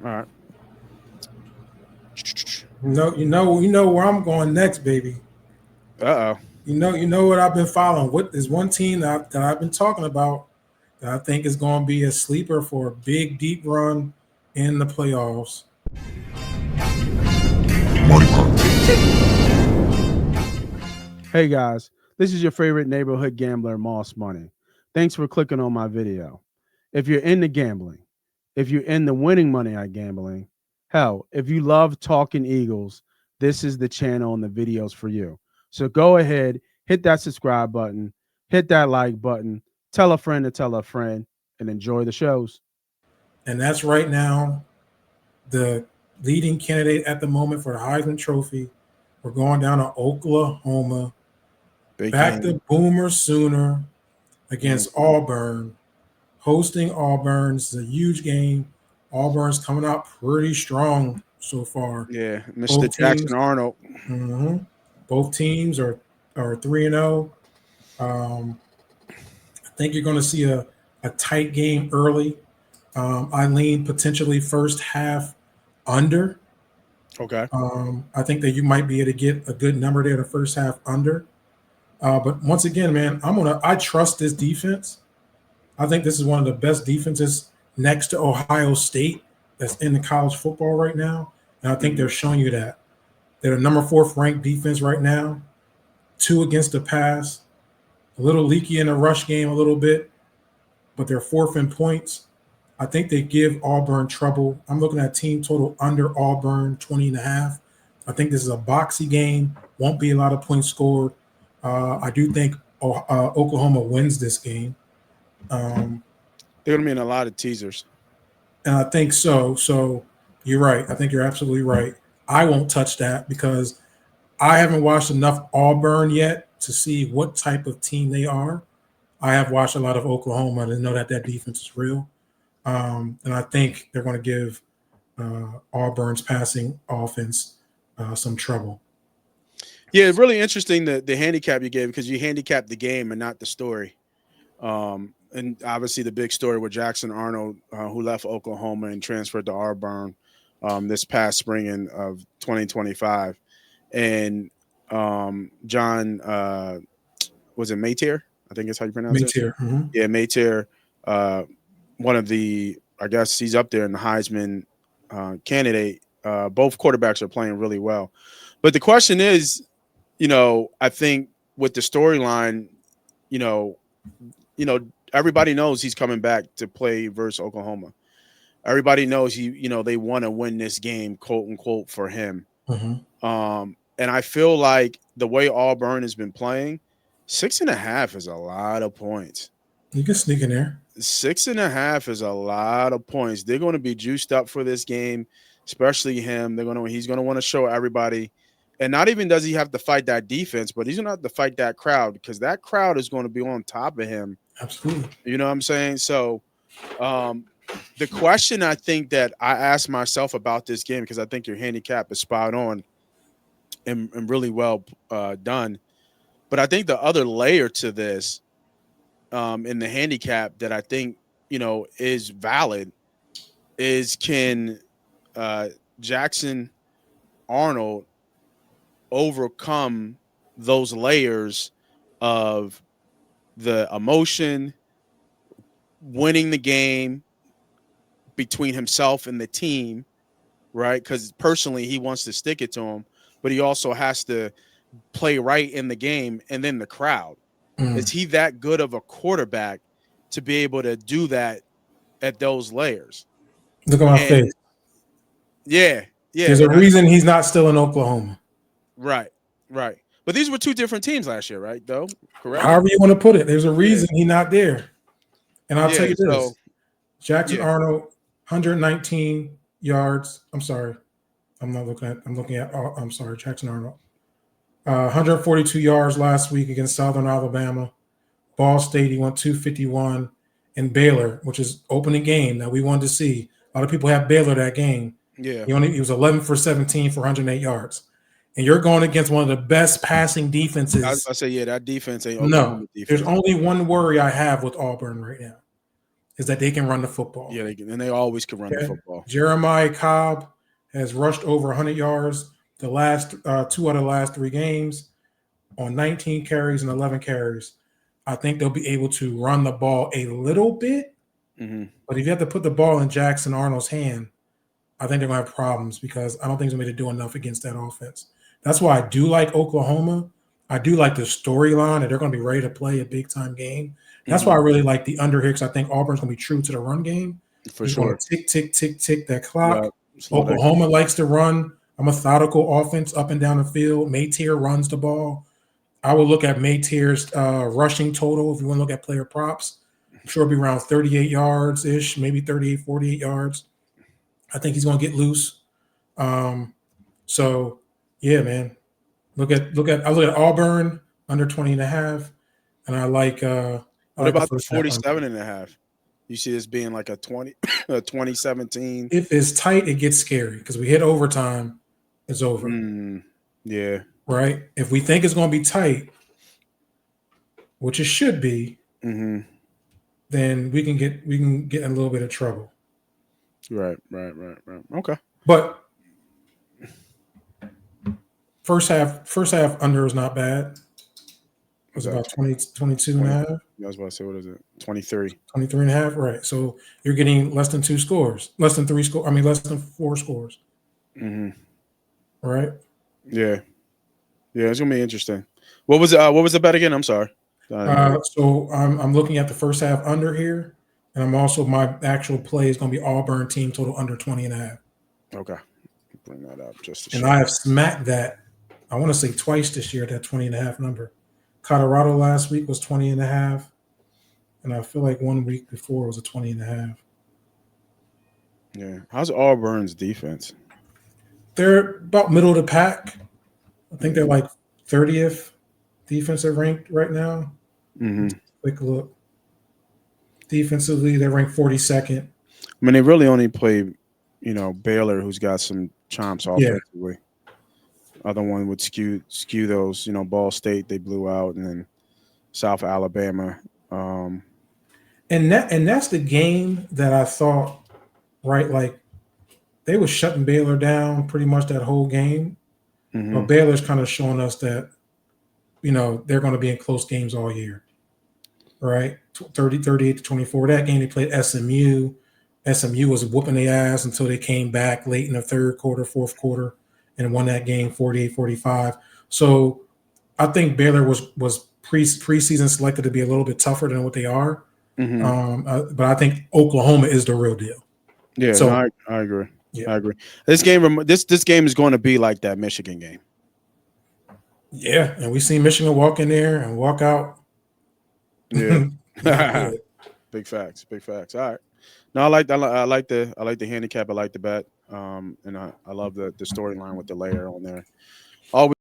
All right. You know where I'm going next, baby. Uh-oh. You know what I've been following. What is one team that I've been talking about that I think is going to be a sleeper for a big, deep run in the playoffs? Hey guys, this is your favorite neighborhood gambler, Moss Money. Thanks for clicking on my video. If you're into gambling, if you're into winning money at gambling, hell, if you love talking Eagles, this is the channel and the videos for you. So go ahead, hit that subscribe button, hit that like button, tell a friend to tell a friend, and enjoy the shows. And that's right now the leading candidate at the moment for the Heisman Trophy. We're going down to Oklahoma, Big back game. to Boomer Sooner against Mhm. Auburn, hosting Auburn. This is a huge game. Auburn's coming out pretty strong so far. Yeah, Mr. Both Jackson teams, Arnold. mhm, both teams are 3-0. I think you're going to see a tight game early. I lean potentially first half under. Okay. I think that you might be able to get a good number there the first half under. But once again, man, I trust this defense. I think this is one of the best defenses next to Ohio State that's in the college football right now. And I think Mhm. they're showing you that. They're the number fourth ranked defense right now, two against the pass, a little leaky in the rush game a little bit, but they're fourth in points. I think they give Auburn trouble. I'm looking at team total under Auburn 20 and a half. I think this is a boxy game. Won't be a lot of points scored. I do think Oklahoma wins this game. Um, They're gonna be in a lot of teasers. and I think so. So you're right. I think you're absolutely right. I won't touch that because I haven't watched enough Auburn yet to see what type of team they are. I have watched a lot of Oklahoma to know that that defense is real. And I think they're going to give Auburn's passing offense some trouble. Yeah, really interesting the handicap you gave because you handicapped the game and not the story. And obviously the big story with Jackson Arnold, who left Oklahoma and transferred to Auburn this past spring of 2025, and John was it Maytier? I think is how you pronounce it. Mateer. Mm-hmm. Yeah, Maytier, uh, one of the I guess he's up there in the Heisman candidate. Both quarterbacks are playing really well, but the question is, I think with the storyline, you know, you know, everybody knows he's coming back to play versus Oklahoma. Everybody knows they want to win this game, quote unquote, for him. Mm-hmm. And I feel like the way Auburn has been playing, 6.5 is a lot of points. You can sneak in there. 6.5 is a lot of points. They're going to be juiced up for this game, especially him. He's going to want to show everybody. And not even does he have to fight that defense, but he's going to have to fight that crowd because that crowd is going to be on top of him. Absolutely. You know what I'm saying? So, um, the question I think that I asked myself about this game, because I think your handicap is spot on and really well done. But I think the other layer to this in the handicap that I think, is valid is can uh, Jackson Arnold overcome those layers of the emotion, winning the game between himself and the team, right? Because personally, he wants to stick it to him, but he also has to play right in the game and then the crowd. Mm. Is he that good of a quarterback to be able to do that at those layers? Look at my And face. yeah, yeah, There's a and reason he's not still in Oklahoma. right, right. But these were two different teams last year, right? Though, correct? However you want to put it, there's a Yeah, reason he's not there. And I'll tell yeah. you So this: Jackson yeah, Arnold, 119 yards. I'm sorry, I'm not looking at. I'm looking at. I'm sorry, Jackson Arnold. 142 yards last week against Southern Alabama. Ball State, he went 251. And Baylor, which is opening game that we wanted to see. A lot of people have Baylor that game. yeah. He was 11 for 17 for 108 yards. And you're going against one of the best passing defenses. I say yeah, that defense ain't No, Oklahoma there's defense. only one worry I have with Auburn right now. is that they can run the football. Yeah, and they always can run the Okay? football. Jeremiah Cobb has rushed over 100 yards the last 2 out of the last 3 games on 19 carries and 11 carries. I think they'll be able to run the ball a little bit, Mm-hmm. but if you have to put the ball in Jackson Arnold's hand, I think they're going to have problems because I don't think he's going to do enough against that offense. That's why I do like Oklahoma. I do like the storyline that they're going to be ready to play a big time game. That's why I Mm-hmm. really like the under here because I think Auburn's going to be true to the run game. For He's going sure. to tick, tick, tick, tick that Yeah. clock. Slow that. Oklahoma likes to run a methodical offense up and down the field. Maytier runs the ball. I would look at Maytier's rushing total if you want to look at player props. I'm sure it'll be around 38 yards ish, maybe 38, 48 yards. I think he's going to get loose. So yeah, man. I look at Auburn under 20 and a half, and I What like the about the first half under. 47 and a half? You see this being like a 20, a 2017. If it's tight, it gets scary because we hit overtime, it's over. Yeah. Right? If we think it's going to be tight, which it should be, Mm-hmm. then we can get in a little bit of trouble. Right. Okay. But first half under is not bad. It was about 20, 22 and a half. I was about to say, what is it? 23. 23 and a half, right. So you're getting less than 2 scores, less than 3 scores. I mean, less than 4 scores. Mm-hmm. Right? Yeah. Yeah, it's gonna be interesting. What was the bet again? I'm sorry. So I'm looking at the first half under here, and I'm also my actual play is going to be Auburn team total under 20 and a half. Okay. Bring that up just to And show. I have smacked that, I want to say twice this year, that 20 and a half number. Colorado last week was 20 and a half. And I feel like 1 week before was a 20 and a half. Yeah. How's Auburn's defense? They're about middle of the pack. I think they're like 30th defensive ranked right now. Mm-hmm. Quick look. Defensively, they're ranked 42nd. I mean, they really only play, Baylor, who's got some chomps offensively. Other one would skew those. Ball State they blew out, and then South Alabama. And that's the game that I thought, right? Like they were shutting Baylor down pretty much that whole game. Mm-hmm. But Baylor's kind of showing us that, they're going to be in close games all year. Right? 38-24. That game they played SMU. SMU was whooping their ass until they came back late in the third quarter, fourth quarter, and won that game 48-45. So I think Baylor was preseason selected to be a little bit tougher than what they are. Mm-hmm. But I think Oklahoma is the real deal. Yeah, so no, I agree. Yeah. I agree. This game is going to be like that Michigan game. Yeah, and we see Michigan walk in there and walk out. Yeah. Big facts. All right. No, I like the handicap. I like the bet. And I love the storyline with the layer on there. Always